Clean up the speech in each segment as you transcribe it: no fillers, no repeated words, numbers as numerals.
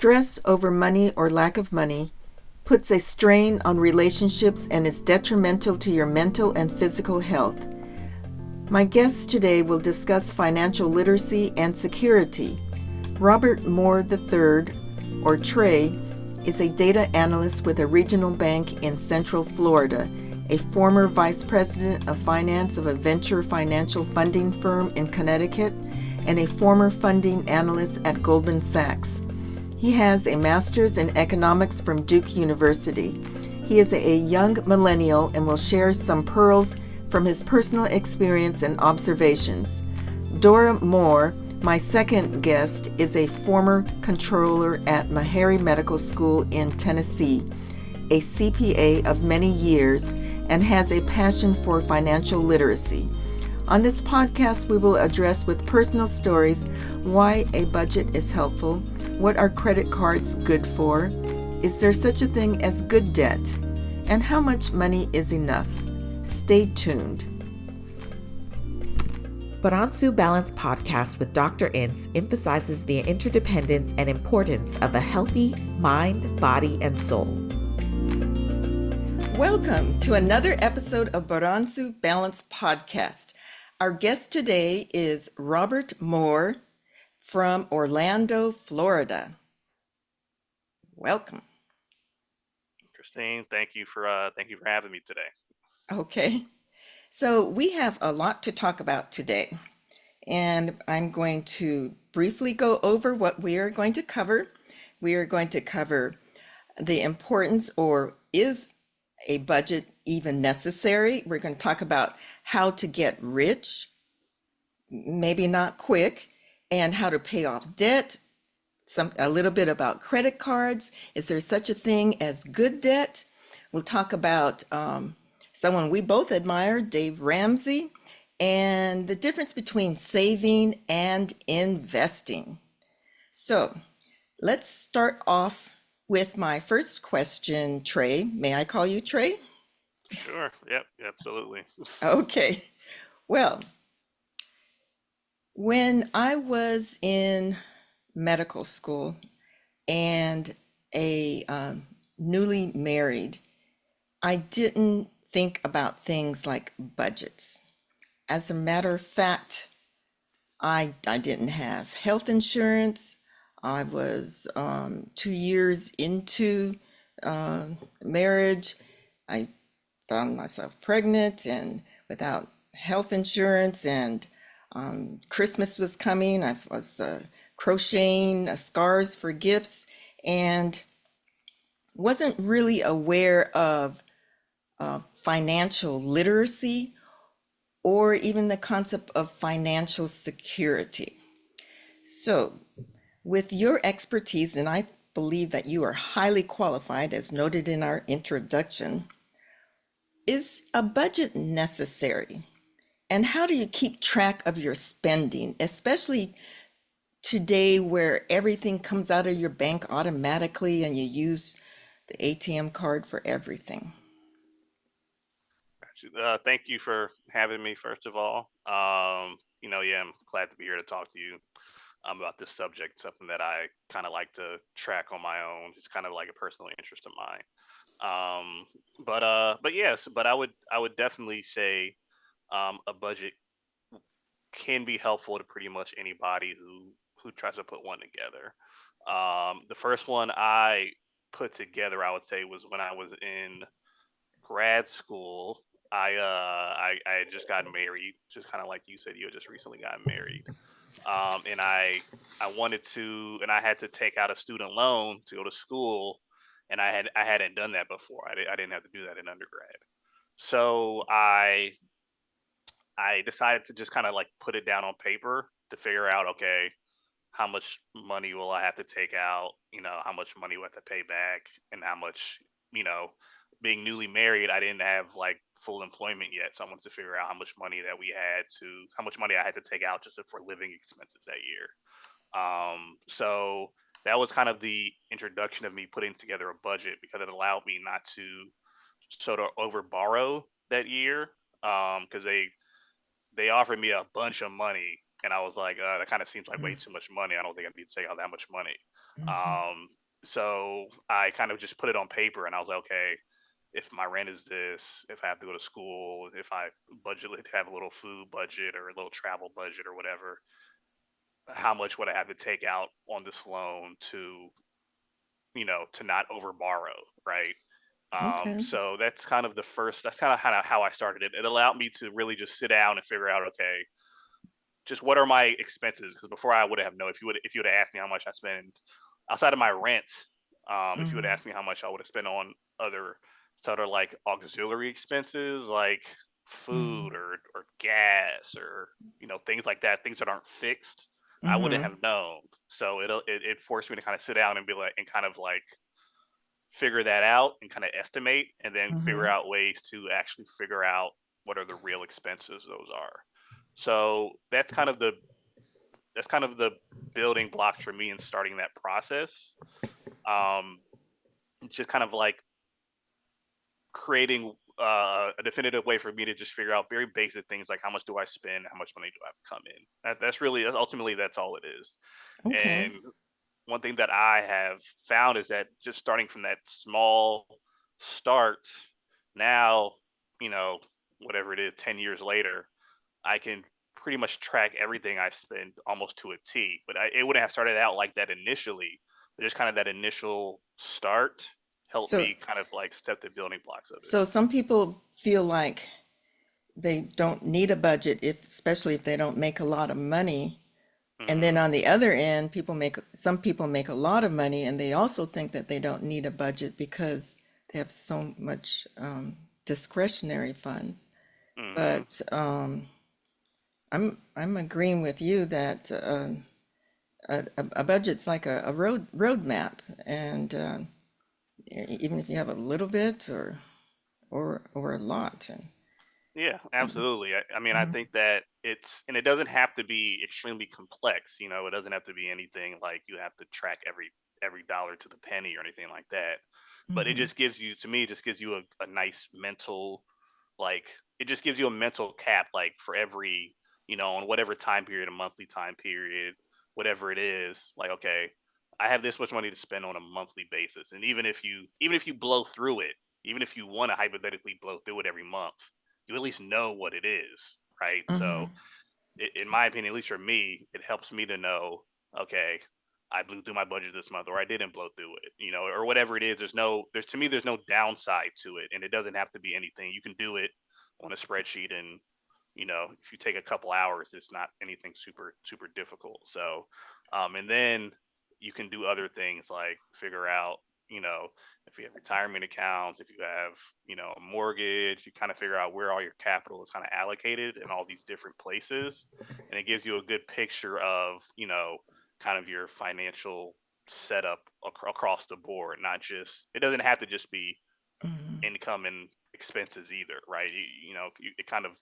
Stress over money or lack of money puts a strain on relationships and is detrimental to your mental and physical health. My guests today will discuss financial literacy and security. Robert Moore III, or Trey, is a data analyst with a regional bank in Central Florida, a former vice president of finance of a venture financial funding firm in Connecticut, and a former funding analyst at Goldman Sachs. He has a master's in economics from Duke University. He is a young millennial and will share some pearls from his personal experience and observations. Dora Moore, my second guest, is a former controller at Meharry Medical School in Tennessee, a CPA of many years, and has a passion for financial literacy. On this podcast, we will address with personal stories why a budget is helpful, what are credit cards good for, is there such a thing as good debt, and how much money is enough. Stay tuned. Baransu Balance Podcast with Dr. Ince emphasizes the interdependence and importance of a healthy mind, body, and soul. Welcome to another episode of Baransu Balance Podcast. Our guest today is Robert Moore from Orlando, Florida. Welcome. Christine, thank you for having me today. Okay. So we have a lot to talk about today, and I'm going to briefly go over what we are going to cover. We are going to cover the importance, or is a budget even necessary? We're going to talk about how to get rich, maybe not quick, and how to pay off debt, a little bit about credit cards. Is there such a thing as good debt? We'll talk about someone we both admire, Dave Ramsey, and the difference between saving and investing. So let's start off with my first question, Trey. May I call you Trey? Sure. Yep. Absolutely. Okay. Well, when I was in medical school and a newly married, I didn't think about things like budgets. As a matter of fact, I didn't have health insurance. I was 2 years into marriage. I found myself pregnant and without health insurance, and Christmas was coming. I was crocheting scarves for gifts and wasn't really aware of financial literacy or even the concept of financial security. So, with your expertise, and I believe that you are highly qualified, as noted in our introduction, is a budget necessary? And how do you keep track of your spending, especially today where everything comes out of your bank automatically and you use the ATM card for everything? Thank you for having me, first of all. Yeah, I'm glad to be here to talk to you about this subject, something that I kind of like to track on my own. It's kind of like a personal interest of mine. But yes, but I would definitely say a budget can be helpful to pretty much anybody who tries to put one together. The first one I put together, I would say, was when I was in grad school. I had just gotten married, just kind of like you said, you had just recently gotten married. And I wanted to, and I had to take out a student loan to go to school, and I hadn't done that before. I didn't have to do that in undergrad. So I decided to just kind of like put it down on paper to figure out, okay, how much money will I have to take out? How much money will I have to pay back, and how much, you know, being newly married, I didn't have like full employment yet, so I wanted to figure out how much money I had to take out just for living expenses that year. So that was kind of the introduction of me putting together a budget, because it allowed me not to sort of over borrow that year. Because they offered me a bunch of money and I was like, that kind of seems like way too much money. I don't think I need to take out that much money. Mm-hmm. Um, so I kind of just put it on paper, and I was like, okay, if my rent is this, if I have to go to school, if I budget to have a little food budget or a little travel budget or whatever, how much would I have to take out on this loan to, to not over borrow, right? Okay. So that's kind of the first. That's kind of how I started it. It allowed me to really just sit down and figure out, okay, just what are my expenses? Because before I would have known, if you would have asked me how much I spend outside of my rent, if you would Mm-hmm. ask me how much I would have spent on other sort of like auxiliary expenses, like Mm-hmm. food or gas or things like that, things that aren't fixed, I wouldn't Mm-hmm. have known. So it forced me to kind of sit down and be like and kind of like figure that out and kind of estimate and then figure Mm-hmm. out ways to actually figure out what are the real expenses those are. So that's kind of the building blocks for me in starting that process. Um, just kind of like creating a definitive way for me to just figure out very basic things like how much do I spend, how much money do I have to come in. That's really ultimately that's all it is. Okay. And one thing that I have found is that just starting from that small start, now, you know, whatever it is, 10 years later, I can pretty much track everything I spend almost to a T. But it wouldn't have started out like that initially. But just kind of that initial start helped So me kind of like set the building blocks of it. so some people feel like they don't need a budget if especially if they don't make a lot of money. And then Hmm. on the other end, some people make a lot of money and they also think that they don't need a budget because they have so much discretionary funds. Hmm. But I'm agreeing with you that a budget's like a roadmap, and even if you have a little bit or a lot. Yeah, absolutely. I mean, I Mhm, think that and it doesn't have to be extremely complex. It doesn't have to be anything like you have to track every dollar to the penny or anything like that. But it mhm, just gives you, to me, it just gives you a nice mental, like, it just gives you a mental cap, like for every, on whatever time period, a monthly time period, whatever it is, like, okay, I have this much money to spend on a monthly basis. And even if you blow through it, even if you want to hypothetically blow through it every month, you at least know what it is, right? So, mhm, in my opinion, at least for me, it helps me to know, okay, I blew through my budget this month, or I didn't blow through it, or whatever it is. There's no downside to it, and it doesn't have to be anything. You can do it on a spreadsheet, and if you take a couple hours, it's not anything super super difficult. So, and then you can do other things like figure out, you know, if you have retirement accounts, if you have, a mortgage, you kind of figure out where all your capital is kind of allocated in all these different places. And it gives you a good picture of, kind of your financial setup across the board. Not just, it doesn't have to just be mhm. income and expenses either, right? It kind of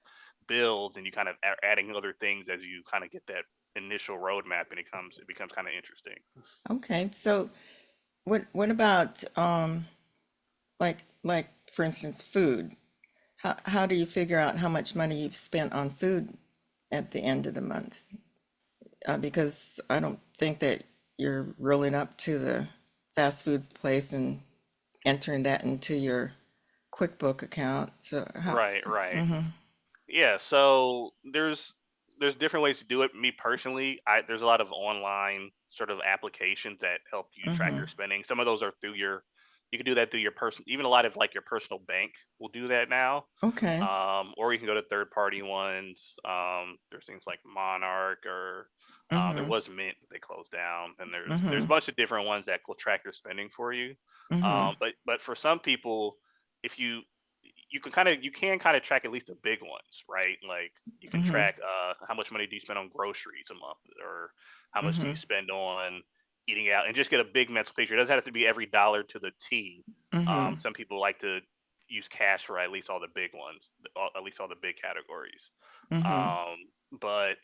builds and you kind of adding other things as you kind of get that initial roadmap and it becomes kind of interesting. Okay, so what about like for instance food? How do you figure out how much money you've spent on food at the end of the month? Because I don't think that you're rolling up to the fast food place and entering that into your QuickBook account. So how? Right, right. Mm-hmm. Yeah, so there's different ways to do it. Me personally, there's a lot of online sort of applications that help you track Mm-hmm. your spending. Some of those are you can do that through your person. Even a lot of like your personal bank will do that now. Okay. Or you can go to third party ones. There's things like Monarch or there Mm-hmm. was Mint, but they closed down. And there's Mm-hmm. a bunch of different ones that will track your spending for you. Mm-hmm. But for some people, if you can kind of track at least the big ones, right? Like you can Mm-hmm. track how much money do you spend on groceries a month, or how much do Mm-hmm. you spend on eating out, and just get a big mental picture. It doesn't have to be every dollar to the T. Mm-hmm. Some people like to use cash for at least all the big ones, at least all the big categories. Mm-hmm. Um, but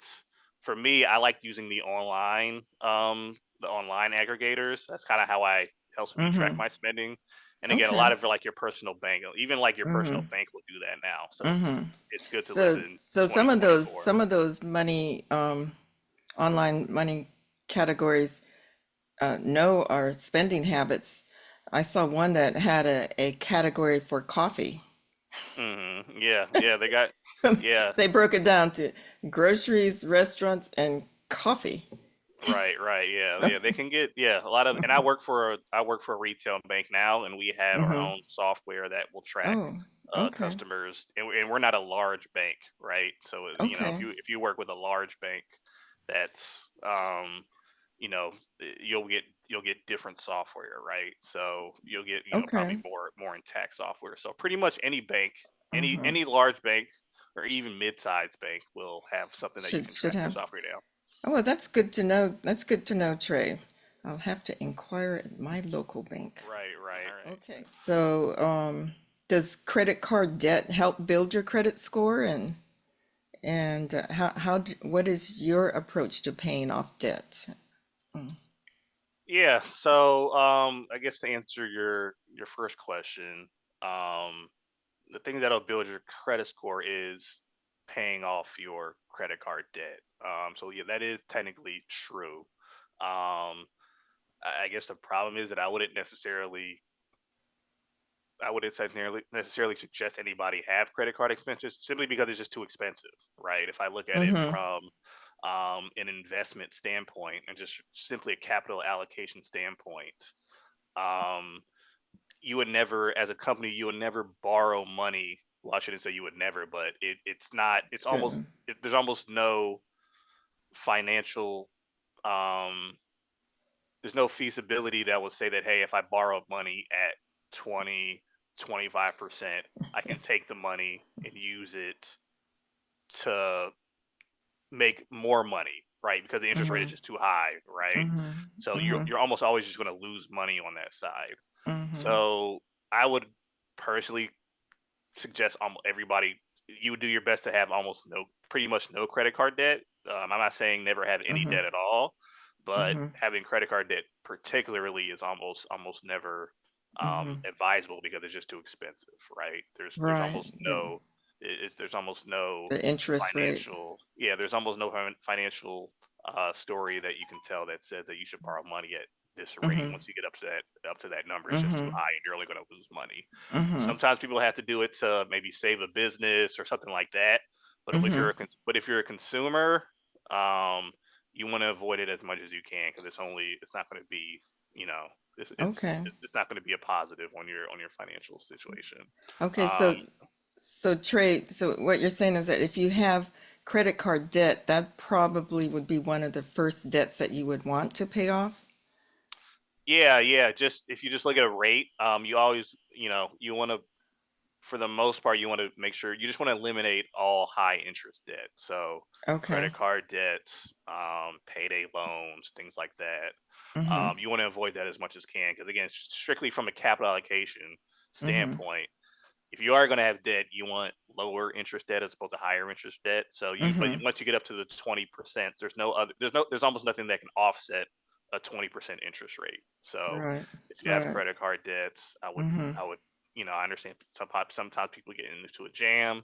for me, I like using the online aggregators. That's kind of how I helps me track Mm-hmm. my spending. And again, a Okay. lot of like your personal bank, even like your personal Mm-hmm. bank will do that now. So Mm-hmm. it's good to live So in so some of those 2024. some of those money online money categories know our spending habits. I saw one that had a category for coffee. Yeah, yeah, they got, yeah, They broke it down to groceries, restaurants, and coffee. right, right, yeah, yeah. They can get, yeah, a lot of, and I work for a retail bank now, and we have our Mm-hmm. own software that will track Oh, okay. customers, and we're not a large bank, right? So you know, Okay. if you work with a large bank, that's you know, you'll get different software, right? So you'll get, you know, probably Okay. more intact software. So pretty much any bank, Mm-hmm. any large bank or even mid-sized bank will have something that you can Should track your have. software down. Oh, well, that's good to know. That's good to know, Trey. I'll have to inquire at my local bank. Right, right. Okay. So, does credit card debt help build your credit score, and what is your approach to paying off debt? Mm. Yeah, so I guess to answer your first question, um the thing that'll build your credit score is paying off your credit card debt. So yeah, that is technically true. I guess the problem is that I wouldn't necessarily suggest anybody have credit card expenses simply because it's just too expensive, right? If I look at it Mm-hmm. from an investment standpoint and just simply a capital allocation standpoint, um, you would never, as a company, you would never borrow money. Well, I shouldn't say you would never, but it's not. It's almost True. there's almost no financial um, there's no feasibility that would say that, hey, if I borrow money at 20, 25%, I can take the money and use it to make more money, right? Because the interest rate is Mm-hmm. just too high, right? Mm-hmm. So Mm-hmm. you're almost always just going to lose money on that side. Mm-hmm. So I would personally suggest almost everybody, you would do your best to have pretty much no credit card debt. I'm not saying never have any Mm-hmm. debt at all, but Mm-hmm. having credit card debt particularly is almost never Mm-hmm. advisable because it's just too expensive, right? There's Right. almost no there's almost no The interest rate. financial, yeah, there's almost no financial story that you can tell that says that you should borrow money at this rate. Mm-hmm. Once you get up to that number, it's just too Mm-hmm. high and you're only going to lose money. Mm-hmm. Sometimes people have to do it to maybe save a business or something like that. But Mm-hmm. if you're a consumer, um, you want to avoid it as much as you can because it's not going to be, you know, Okay. it's not going to be a positive on your financial situation. Okay. Um, So trade. So what you're saying is that if you have credit card debt, that probably would be one of the first debts that you would want to pay off. yeah, yeah. Just if you just look at a rate, you always, you know, you want to, for the most part, you want to make sure you just want to eliminate all high interest debt. So Okay. credit card debts, payday loans, things like that. Mm-hmm. You want to avoid that as much as can because again, strictly from a capital allocation Mm-hmm. standpoint, if you are going to have debt, you want lower interest debt as opposed to higher interest debt. But Mm-hmm. once you get up to the 20%, there's almost nothing that can offset a 20% interest rate. So Right. if you have Right. credit card debts, Mm-hmm. I would, you know, I understand sometimes people get into a jam.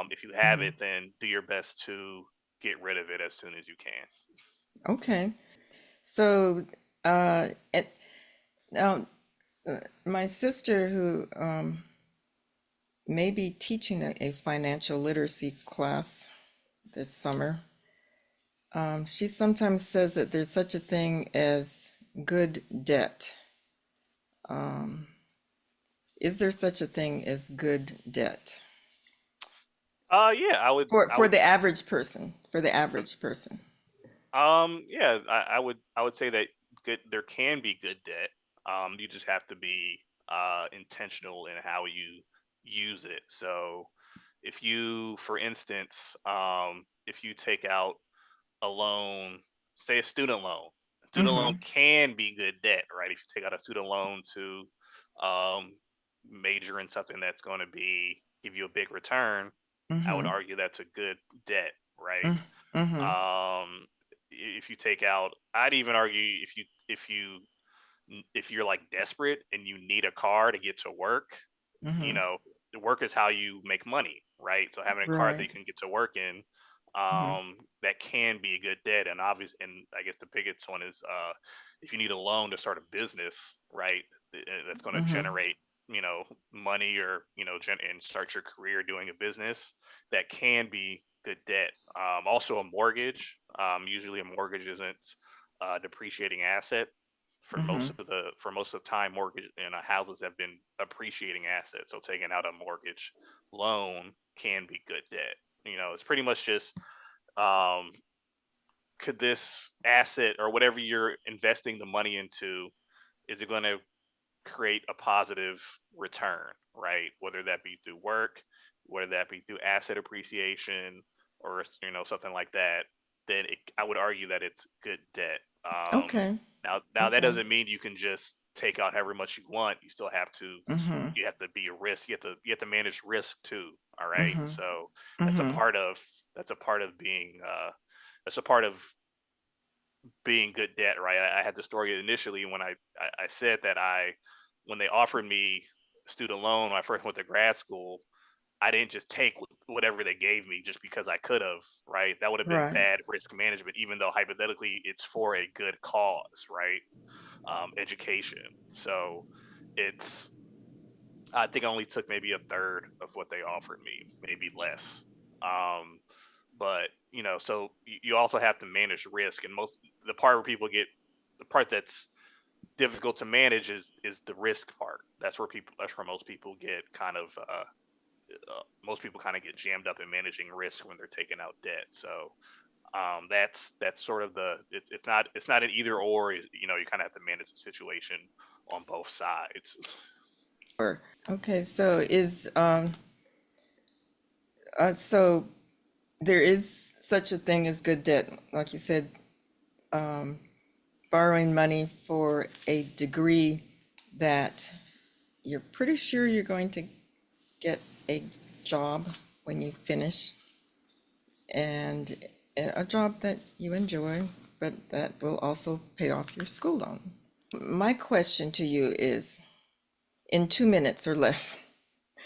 If you have Mm-hmm. it, then do your best to get rid of it as soon as you can. Okay. So, it, now my sister who may be teaching a financial literacy class this summer, she sometimes says that there's such a thing as good debt. Um, is there such a thing as good debt Yeah, for the average person? For the average person. yeah, I would say that there can be good debt. You just have to be intentional in how you use it. So if you, for instance, if you take out a loan, say a student loan Mm-hmm. can be good debt, right? If you take out a student loan to um, major in something that's going to be give you a big return, I would Mm-hmm. argue that's a good debt, right? Mm-hmm. If you take out, I'd even argue if you're like desperate and you need a car to get to work, you Mm-hmm. know, the work is how you make money, right? So having a car that Right. you can get to work in, Mhm. that can be a good debt. And obvious, and I guess the biggest one is if you need a loan to start a business, right? That's going to Mhm. generate, money, or and start your career doing a business. That can be good debt. Also, a mortgage. Usually, a mortgage isn't a depreciating asset. Mhm. For most of the time, mortgage and houses have been appreciating assets. So taking out a mortgage loan can be good debt. It's pretty much just, um, could this asset or whatever you're investing the money into, is it going to create a positive return, right? Whether that be through work, whether that be through asset appreciation, or something like that. Then I would argue that it's good debt. Okay. Now that Okay. doesn't mean you can just take out however much you want. You still have to Mhm. you have to be a risk. You have to manage risk too. All right. Mhm. So that's a Mhm. part of that's a part of being that's a part of being good debt, right? I had the story initially when I said that when they offered me student loan when I first went to grad school, I didn't just take whatever they gave me just because I could have, right? That would have been Right. bad risk management, even though hypothetically it's for a good cause, right? Education. So it's I think I only took maybe a third of what they offered me, maybe less. Um, but so you also have to manage risk, and the part where people get the part that's difficult to manage is the risk part. That's where most people kind of get jammed up in managing risk when they're taking out debt. So that's sort of it's not an either or. You kind of have to manage the situation on both sides. Sure. Okay. So so there is such a thing as good debt, like you said, um, borrowing money for a degree that you're pretty sure you're going to get a job when you finish, and a job that you enjoy, but that will also pay off your school loan. My question to you is, in 2 minutes or less,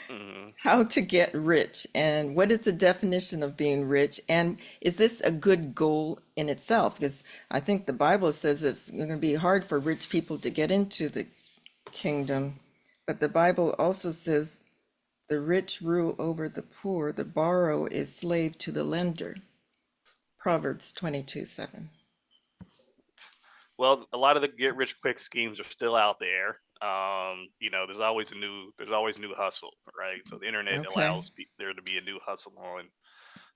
Hmm. how to get rich and what is the definition of being rich? And is this a good goal in itself? Because I think the Bible says it's going to be hard for rich people to get into the kingdom. But the Bible also says the rich rule over the poor, the borrower is slave to the lender. Proverbs 22:7. Well, a lot of the get rich quick schemes are still out there. There's always new hustle, right? So the internet Okay. allows there to be a new hustle on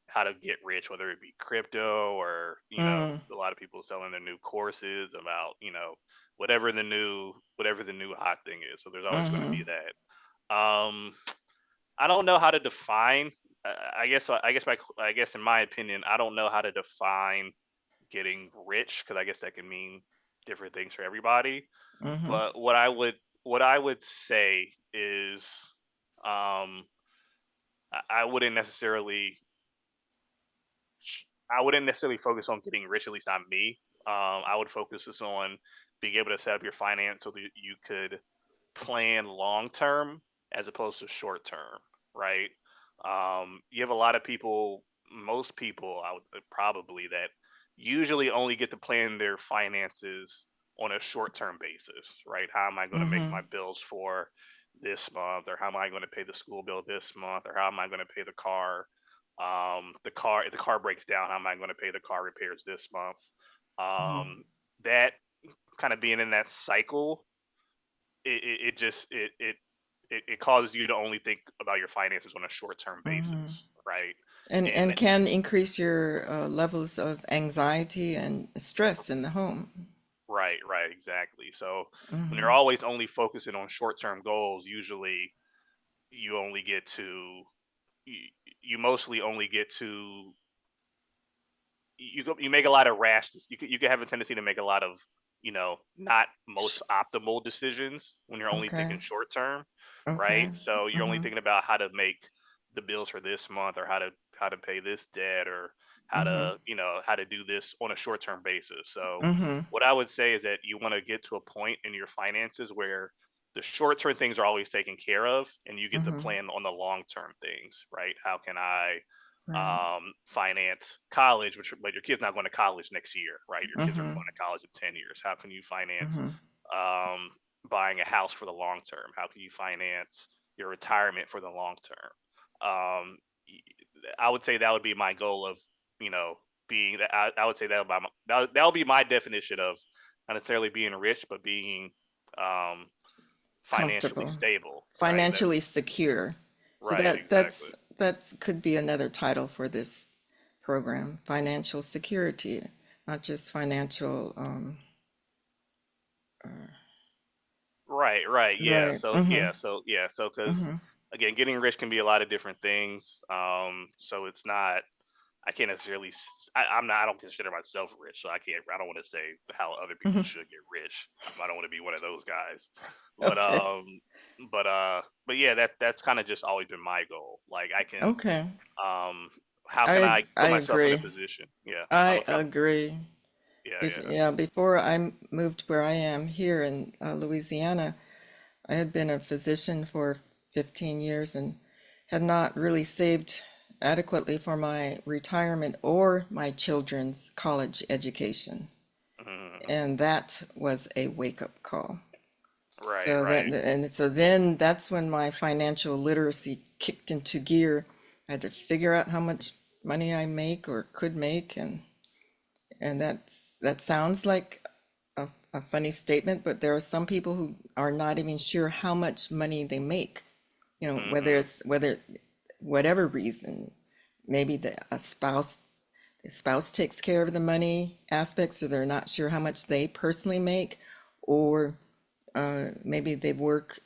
how to get rich, whether it be crypto, or Mm, a lot of people selling their new courses about whatever the new hot thing is. So there's always going to mm-hmm, be that. I don't know how to define. I guess in my opinion, I don't know how to define getting rich, because I guess that can mean different things for everybody. mm-hmm, But what I would say is, um, I wouldn't necessarily I wouldn't necessarily focus on getting rich, at least not me. I would focus this on being able to set up your finance so that you could plan long term as opposed to short term, right? You have a lot of people, most people, I would probably that usually only get to plan their finances on a short term basis, right? How am I going to make mm-hmm, my bills for this month, or how am I going to pay the school bill this month, or how am I going to pay the car? If the car breaks down, how am I going to pay the car repairs this month? mm-hmm, That kind of being in that cycle, it just it causes you to only think about your finances on a short term mm-hmm. basis, right? And And can increase your levels of anxiety and stress in the home. right, exactly. So when you're Mm-hmm, always only focusing on short term goals, usually you only get to you, you mostly only get to you make a lot of you could have a tendency to make a lot of not most optimal decisions when you're only okay. thinking short term, Okay. right? So you're only Mm-hmm, thinking about how to make the bills for this month, or how to pay this debt, or how mm-hmm, to how to do this on a short term basis. So mm-hmm, what I would say is that you want to get to a point in your finances where the short term things are always taken care of, and you get to mm-hmm, plan on the long term things, right? How can I Right. finance college, but your kid's not going to college next year, right? Your kids are Mm-hmm. going to college in 10 years. How can you finance Mm-hmm. um, buying a house for the long term? How can you finance your retirement for the long term? Um, I would say that would be my goal of, you know, being that. I would say that would be my definition of not necessarily being rich, but being um, financially Comfortable, stable, right? financially secure. So Right, exactly. that could be another title for this program, financial security, not just financial. Right. Yeah. Right. Mm-hmm. Because Mm-hmm. again, getting rich can be a lot of different things. So it's not. I can't necessarily. I'm not. I don't consider myself rich, so I can't. I don't want to say how other people Mm-hmm. should get rich. I don't want to be one of those guys. But Okay. but yeah, that's kind of just always been my goal. Like I can. Okay. Um, how can I I put myself in a agree. position? Yeah. I agree. Yeah. Yeah, before I moved where I am here in Louisiana, I had been a physician for 15 years and had not really saved adequately for my retirement or my children's college education. Mhm. And that was a wake-up call. So that, Right. and so then that's when my financial literacy kicked into gear. I had to figure out how much money I make or could make, and that sounds like a funny statement, but there are some people who are not even sure how much money they make. You know, Mhm. whether it's whatever reason, maybe the spouse takes care of the money aspects, so they're not sure how much they personally make, or maybe they work.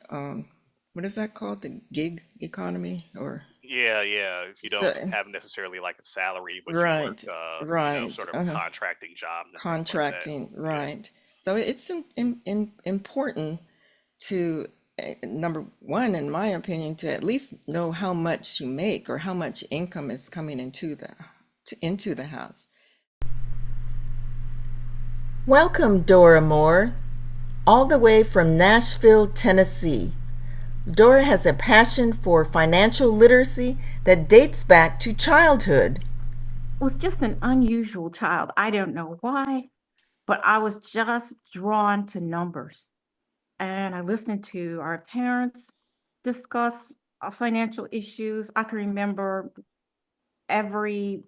What is that called? The gig economy, or Yeah. If you so? don't have necessarily like a salary, but you work, Right, right. sort of contracting jobs and things like that. Contracting, Yeah. right. So it's important to number one, in my opinion, to at least know how much you make or how much income is coming into the house. Welcome, Dora Moore, all the way from Nashville, Tennessee. Dora has a passion for financial literacy that dates back to childhood. Was just an unusual child. I don't know why, but I was just drawn to numbers. And I listened to our parents discuss financial issues. I can remember every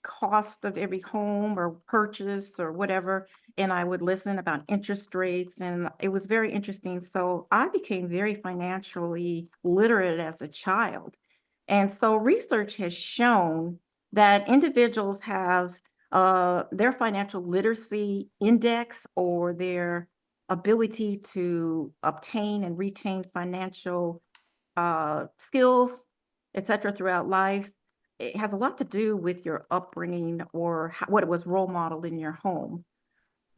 cost of every home or purchase or whatever, and I would listen about interest rates, and it was very interesting. So I became very financially literate as a child. And so research has shown that individuals have their financial literacy index, or their ability to obtain and retain financial skills, etc., throughout life. It has a lot to do with your upbringing, or what it was role modeled in your home.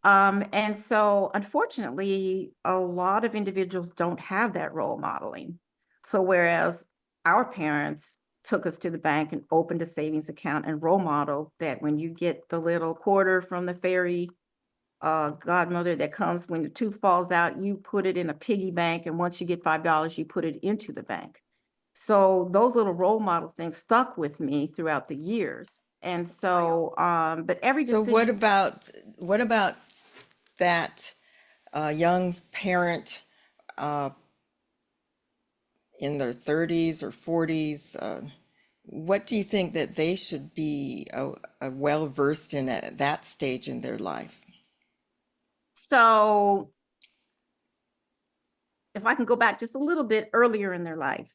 And so, unfortunately, a lot of individuals don't have that role modeling. So, whereas our parents took us to the bank and opened a savings account and role modeled that when you get the little quarter from the fairy godmother that comes when the tooth falls out, you put it in a piggy bank, and once you get $5, you put it into the bank. So those little role model things stuck with me throughout the years. And so, but every So decision. what about that young parent uh, in their 30s or 40s? What do you think that they should be well versed in at that stage in their life? So if I can go back just a little bit earlier in their life,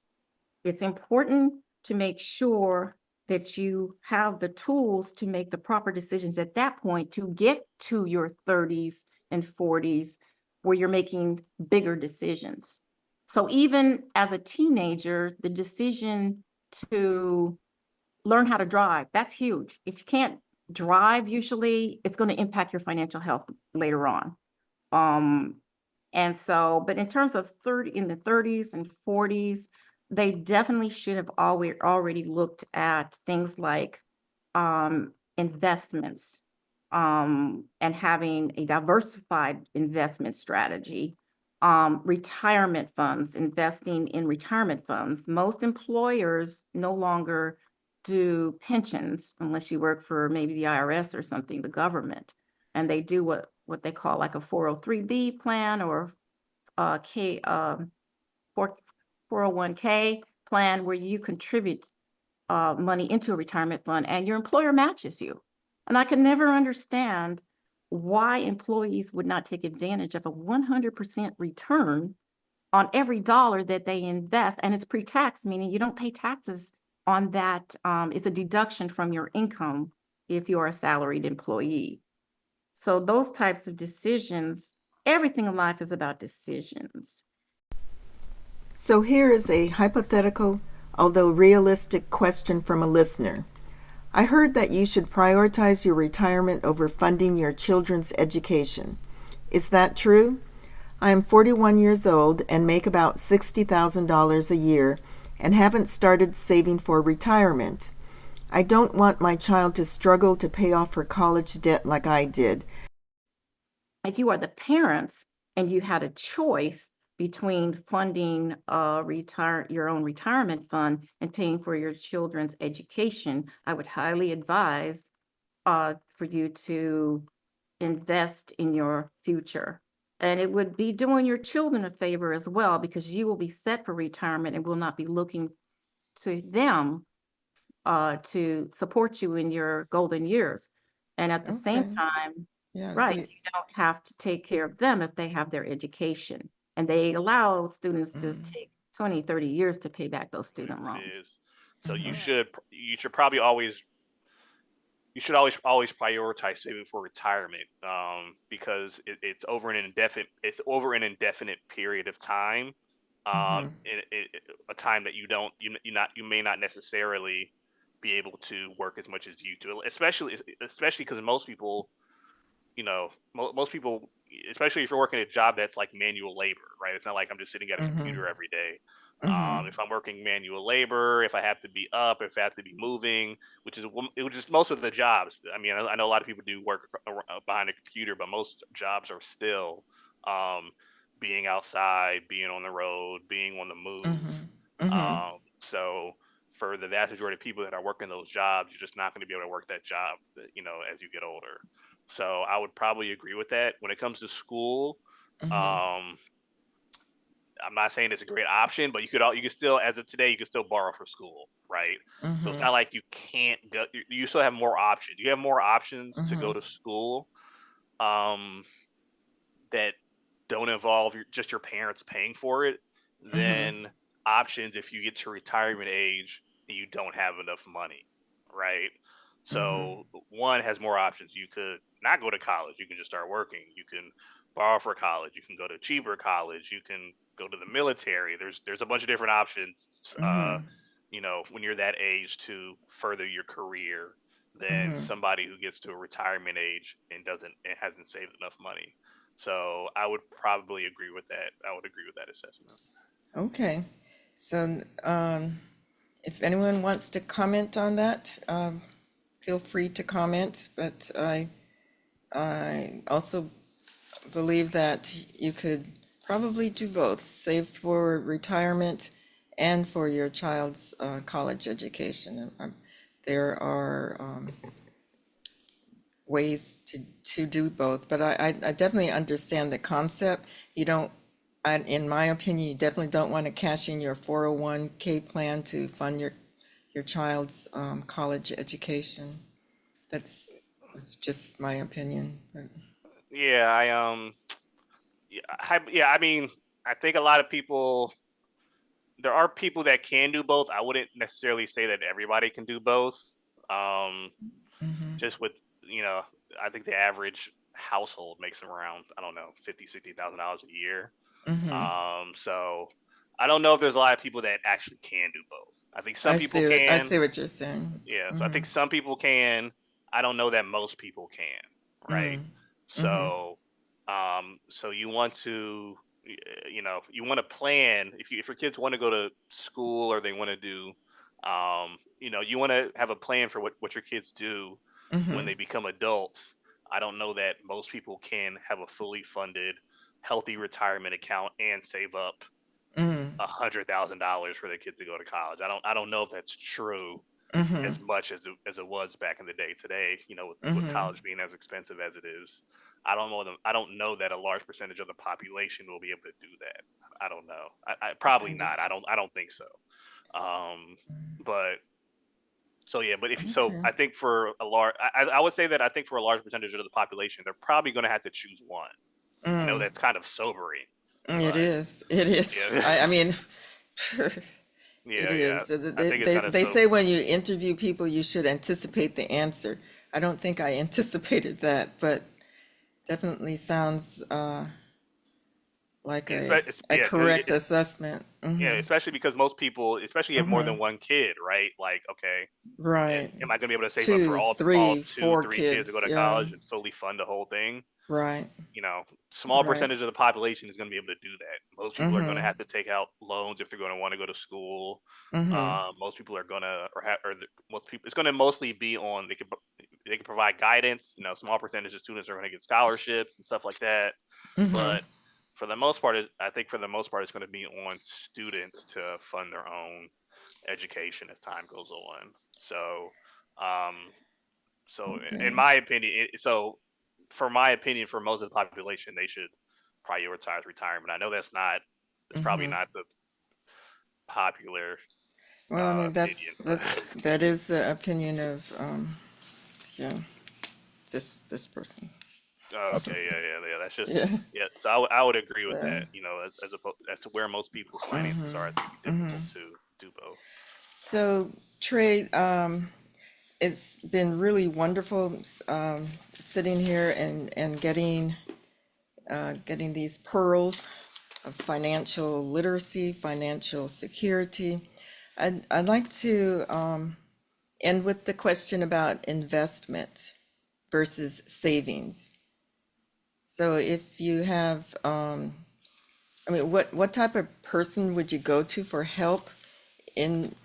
it's important to make sure that you have the tools to make the proper decisions at that point to get to your 30s and 40s, where you're making bigger decisions. So even as a teenager, the decision to learn how to drive, that's huge. If you can't drive, usually it's going to impact your financial health later on. Um, and so, but in terms of in the 30s and 40s, they definitely should have already looked at things like investments, and having a diversified investment strategy, retirement funds, investing in retirement funds. Most employers no longer do pensions unless you work for maybe the IRS or something, the government. And they do what they call like a 403B plan or K 4 401k plan where you contribute money into a retirement fund and your employer matches you. And I can never understand why employees would not take advantage of a 100% return on every dollar that they invest. And it's pre-tax, meaning you don't pay taxes on that. It's a deduction from your income if you're a salaried employee. So those types of decisions, everything in life is about decisions. So here is a hypothetical, although realistic question from a listener. I heard that you should prioritize your retirement over funding your children's education. Is that true? I am 41 years old and make about $60,000 a year and haven't started saving for retirement. I don't want my child to struggle to pay off her college debt like I did. If you are the parents and you had a choice between funding your own retirement fund and paying for your children's education, I would highly advise for you to invest in your future. And it would be doing your children a favor as well because you will be set for retirement and will not be looking to them to support you in your golden years. And at the same Okay. time, Yeah. right, you don't have to take care of them if they have their education. And they allow students to Mm-hmm. take 20, 30 years to pay back those student Whatever it loans. is. So you Mm-hmm. Right. should probably always always prioritize saving for retirement, because it's over an indefinite period of time, Mm-hmm. a time that you may not necessarily be able to work as much as you do, especially because most people, most people, especially if you're working a job that's like manual labor, right? It's not like I'm just sitting at a Mm-hmm. computer every day. Mm-hmm. If I'm working manual labor, if I have to be up, if I have to be moving, which is most of the jobs. I mean, I know a lot of people do work behind a computer, but most jobs are still, um, being outside, being on the road, being on the move. Mm-hmm. Mm-hmm. So for the vast majority of people that are working those jobs, you're just not going to be able to work that job, as you get older. So I would probably agree with that. When it comes to school, Mm-hmm. um, I'm not saying it's a great option, but you could still, as of today, you can still borrow for school, right? So it's Mm-hmm. not like you can't go. You still have more options. You have more options to Mm-hmm. go to school, um, that don't involve just your parents paying for it, Mm-hmm. than options if you get to retirement age and you don't have enough money, right? Mm-hmm. So one has more options. You could not go to college. You can just start working. You can borrow for college. You can go to cheaper college. You can go to the military. There's a bunch of different options, Mm-hmm. when you're that age to further your career than Mm-hmm. somebody who gets to a retirement age and hasn't saved enough money. So I would probably agree with that. I would agree with that assessment. Okay. So, if anyone wants to comment on that, feel free to comment. But I also believe that you could probably do both, save for retirement and for your child's college education. There are ways to do both, but I definitely understand the concept. You don't, in my opinion, you definitely don't want to cash in your 401k plan to fund your child's college education. That's just my opinion. But, Yeah, yeah, I mean, I think a lot of people, there are people that can do both. I wouldn't necessarily say that everybody can do both. Um, mhm, just with, I think the average household makes around, I don't know, 50, $60,000 a year. mhm. So I don't know if there's a lot of people that actually can do both. I think some I people see it. I can. see what you're saying. Yeah, so I Mm-hmm. think some people can. I don't know that most people can, right? Mm, mm-hmm. So, so you want to, you want to plan if your kids want to go to school or they want to do, you want to have a plan for what your kids do when Mm-hmm. they become adults. I don't know that most people can have a fully funded, healthy retirement account and save up Mm, $100,000 for their kids to go to college. I don't know if that's true. Mm-hmm. as much as it was back in the day. Today, with Mm-hmm. college being as expensive as it is, I don't know that a large percentage of the population will be able to do that. I don't know. I probably not. Understood. I don't think so. But so yeah, but if you, so Okay. I think for a large, I would say that I think for a large percentage of the population, they're probably going to have to choose one. I know Mm. that's kind of sobering, It but is. It is. yeah, I mean, it yeah, yeah. is. So I think it's kind of they so. say when you interview people, you should anticipate the answer. I don't think I anticipated that, but definitely sounds like Yeah, a yeah, correct assessment. yeah, Mm-hmm. especially because most people, especially you have more Mm-hmm. than one kid, right? Like, okay, Right. am I going to be able to save up for Two, all three, two, four three kids to go kids. to Yeah. college and solely fund the whole thing? Right. you know, Small Right. percentage of the population is going to be able to do that. Most people are going to Mm-hmm. have to take out loans if they're going to want to go to school. Mm-hmm. Most people are going to, most people, it's going to mostly be on, they can provide guidance. Small percentage of students are going to get scholarships and stuff like that. Mm-hmm. But for the most part, I think for the most part, it's going to be on students to fund their own education as time goes on. Um, so in Okay. my opinion, for my opinion, for most of the population, they should prioritize retirement. I know that's probably Mm-hmm. not the popular Well, I mean, opinion, but that is the opinion of yeah, this person. okay, yeah, yeah, yeah. That's just Yeah. yeah. So I would agree with Yeah. that. As to where most people's finances are, I think it'd be Mm-hmm. difficult to do both. So, Trey, it's been really wonderful sitting here and getting these pearls of financial literacy, financial security. I'd like to end with the question about investment versus savings. So, if you have, I mean, what type of person would you go to for help in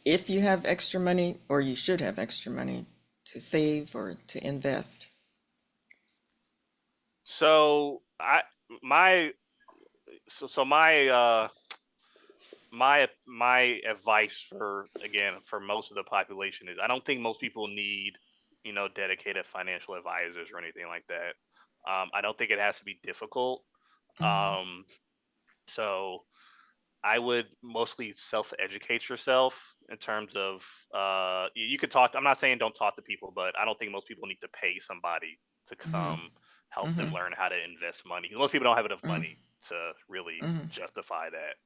if you have extra money, or you should have extra money to save or to invest? So my so my advice for most of the population is I don't think most people need dedicated financial advisors or anything like that. I don't think it has to be difficult. Mm-hmm. Um, so I would mostly self-educate yourself in terms of you could talk. I'm not saying don't talk to people, but I don't think most people need to pay somebody to Mm-hmm. come help them Mm-hmm. learn how to invest money. Most people don't have enough Mm-hmm. money to really Mm-hmm. justify that.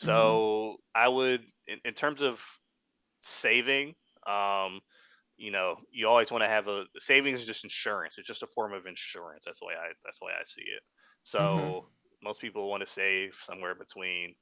Mm-hmm. So I would, in terms of saving, um, you always want to have a savings is just insurance. It's just a form of insurance. That's the way I see it. Mm-hmm. So most people want to save somewhere between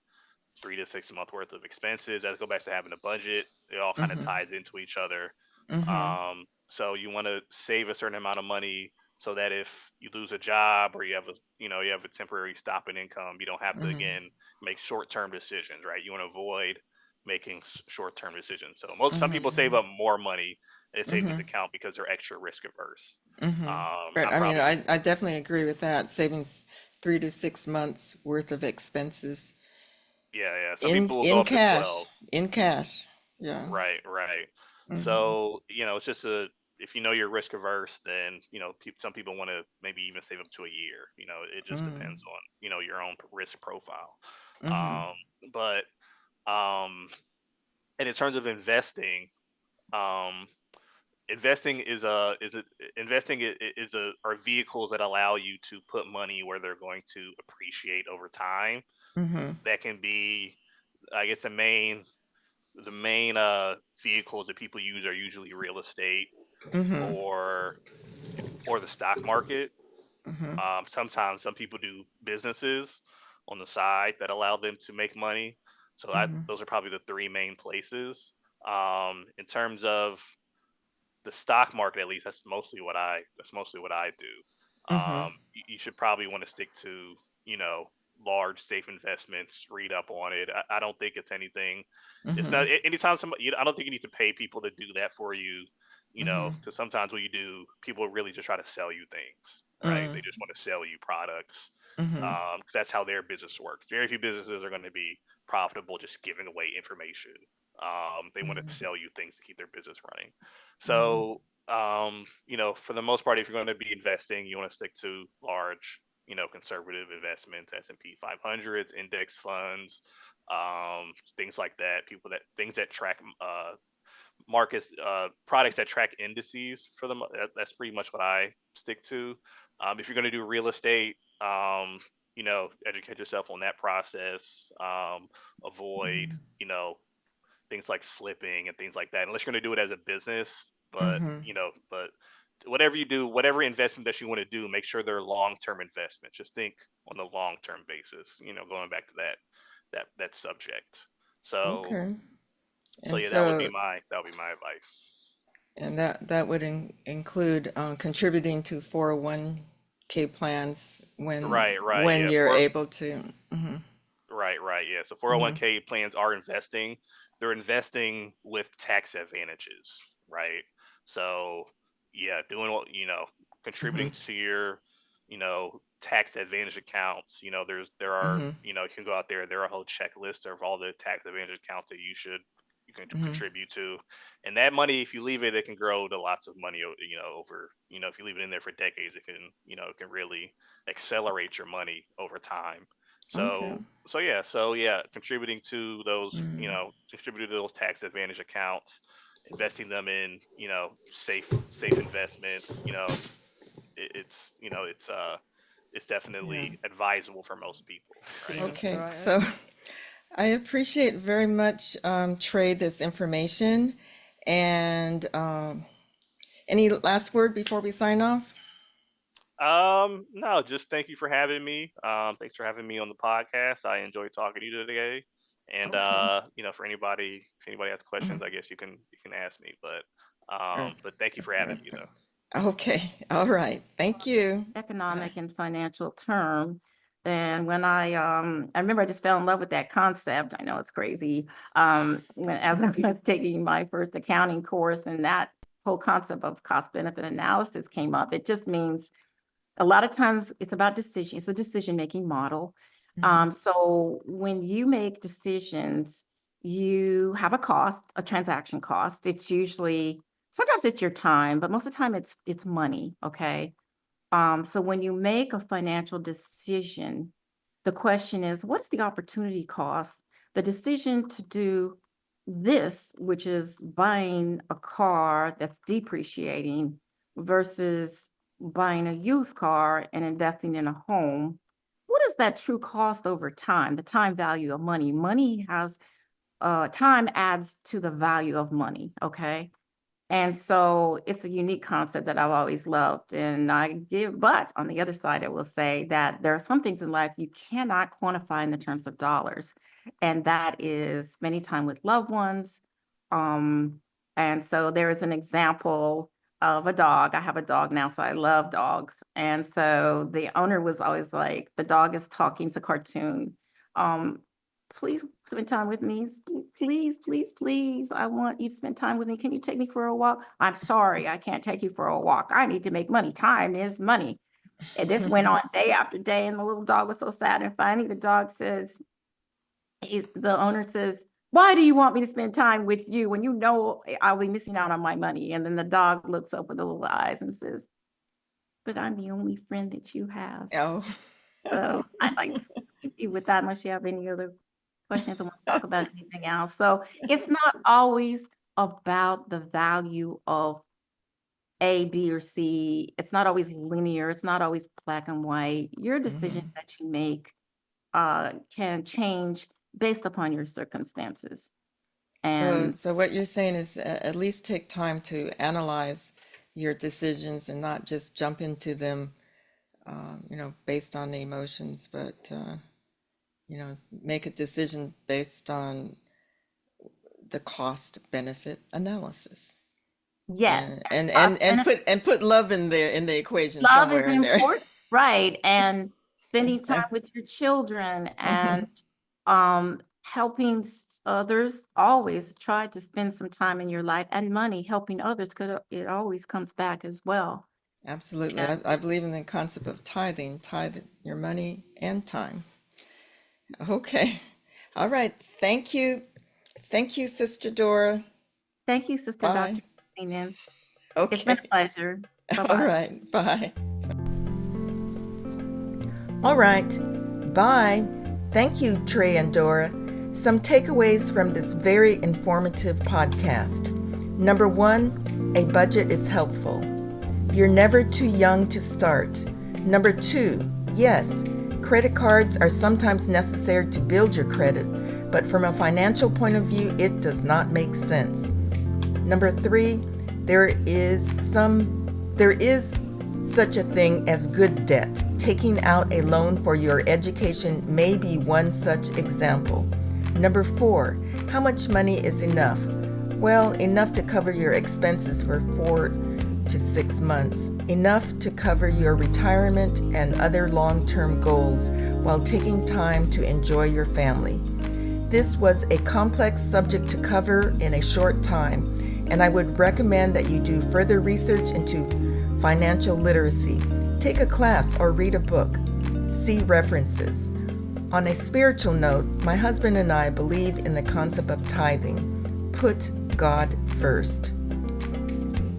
3 to 6 month worth of expenses. That go back to having a budget. It all kind of Mm-hmm. ties into each other. Mm-hmm. So you want to save a certain amount of money so that if you lose a job or you have a temporary stop in income, you don't have to Mm-hmm. again make short term decisions, right? You want to avoid making short term decisions. So some people Mm-hmm. save up more money in a savings Mm-hmm. account because they're extra risk averse. Mm-hmm. Right. I'm I mean, probably I definitely agree with that. Savings 3 to 6 months worth of expenses yeah, yeah. Some people will go up to 12. in cash. Yeah. Right, right. Mm-hmm. So, it's just if you know you're risk averse, then, some people want to maybe even save up to a year. It just Mm-hmm. depends on, your own risk profile. Mm-hmm. Um, but, um, and in terms of investing, um, investing is are vehicles that allow you to put money where they're going to appreciate over time. Mm-hmm. That can be, I guess, the main vehicles that people use are usually real estate Mm-hmm. or the stock market. Mm-hmm. Sometimes some people do businesses on the side that allow them to make money. So Mm-hmm. those are probably the three main places. In terms of the stock market, at least that's mostly what I do. Mm-hmm. You should probably want to stick to you know large safe investments. Read up on it. I don't think it's anything. It's Mm-hmm. not anytime somebody. I don't think you need to pay people to do that for you. Mm-hmm. Because sometimes what you do, people really just try to sell you things, right? Mm-hmm. They just want to sell you products. Mm-hmm. 'Cause that's how their business works. Very few businesses are going to be profitable just giving away information. They want to Mhm. sell you things to keep their business running. Mhm. So, for the most part, if you're going to be investing, you want to stick to large, conservative investments, S&P 500s, index funds, things like that. Things that track markets, products that track indices for them. That's pretty much what I stick to. If you're going to do real estate, educate yourself on that process. Avoid, Mhm. things like flipping and things like that, unless you're going to do it as a business. Mhm. But whatever you do, whatever investment that you want to do, make sure they're long-term investments. Just think on a long-term basis. Going back to that subject. So Okay. so And yeah, so, that would be my advice. and that would include contributing to 401k plans Right, when yeah. you're able to. Hmm. Right, yeah. So Hmm. 401k plans are investing. They're investing with tax advantages, right? So, yeah, doing what, Hmm. contributing to your, tax advantage accounts. There are, Hmm. you can go out there. There are a whole checklist of all the tax advantage accounts that you can Hmm. contribute to, and that money, if you leave it, it can grow to lots of money. Over, if you leave it in there for decades, it can really accelerate your money over time. Okay. So contributing to those, Mm. contributing to those tax advantage accounts, investing them in, safe investments. It's Yeah. definitely advisable for most people, right? Yeah, so Okay. So I appreciate very much, Trey, this information. And any last word before we sign off? No, just thank you for having me. Thanks for having me on the podcast. I enjoyed talking to you today. And Okay. for anybody, if anybody has Mhm. questions, I guess you can ask me. But Right. thank you for having Right. me though. Okay. All right. Thank you. Bye. economic and financial term. And when I remember I just fell in love with that concept. I know it's crazy. As I was taking my first accounting course and that whole concept of cost benefit analysis came up, it just means a lot of times it's about decision. It's a decision making model. Mhm. So when you make decisions, you have a cost, a transaction cost. It's usually sometimes it's your time, but most of the time it's money. Okay. So when you make a financial decision, the question is, what is the opportunity cost? The decision to do this, which is buying a car that's depreciating versus buying a used car and investing in a home. What is that true cost over time? The time value of money. Money has time adds to the value of money. Okay. And so it's a unique concept that I've always loved. And but on the other side, I will say that there are some things in life you cannot quantify in the terms of dollars. And that is spending time with loved ones. Um, and so there is an example of a dog. I have a dog now, so I love dogs. And so the owner was always like, the dog is talking, it's a cartoon. Um, please spend time with me. Please, please, please. I want you to spend time with me. Can you take me for a walk? I'm sorry, I can't take you for a walk. I need to make money. Time is money. And this went on day after day, and the little dog was so sad. And finally, the dog says, the owner says, why do you want me to spend time with you when you know I'll be missing out on my money? And then the dog looks up with the little eyes and says, but I'm the only friend that you have. Oh. So I'd like to leave you with that unless you have any other questions or want to talk about anything else. So it's not always about the value of A, B, or C. It's not always linear. It's not always black and white. Your decisions Mhm. that you make can change based upon your circumstances. So, And so what you're saying is at least take time to analyze your decisions and not just jump into them, based on the emotions, but make a decision based on the cost benefit analysis, yes, and put love in there in the equation love is somewhere in there. important, right? And spending time with your children and helping others, always try to spend some time in your life and money helping others because it always comes back as well. Absolutely. And I believe in the concept of tithing, tithe your money and time. Okay. All right. Thank you. Thank you, Sister Dora. Thank you, Sister Bye. Dr. Nance. It's been Okay. a pleasure. Bye All bye. right. Bye. All right. Bye. Thank you, Trey and Dora. Some takeaways from this very informative podcast. Number one, a budget is helpful. You're never too young to start. Number two, yes, credit cards are sometimes necessary to build your credit, but from a financial point of view, it does not make sense. Number three, there is such a thing as good debt. Taking out a loan for your education may be one such example. Number four, how much money is enough? Well, enough to cover your expenses for 4 to 6 months, enough to cover your retirement and other long-term goals while taking time to enjoy your family. This was a complex subject to cover in a short time, and I would recommend that you do further research into financial literacy. Take a class or read a book. See references. On a spiritual note, my husband and I believe in the concept of tithing. Put God first.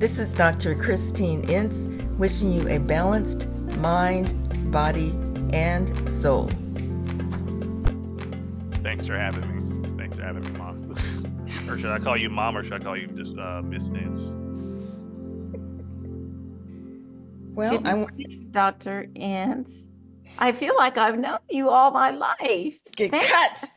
This is Dr. Christine Ince wishing you a balanced mind, body, and soul. Thanks for having me. Thanks for having me, Mom. Or should I call you Mom, or should I call you just Miss Nance? Well, Good morning, Dr. Ince. I feel like I've known you all my life. get Thank cut.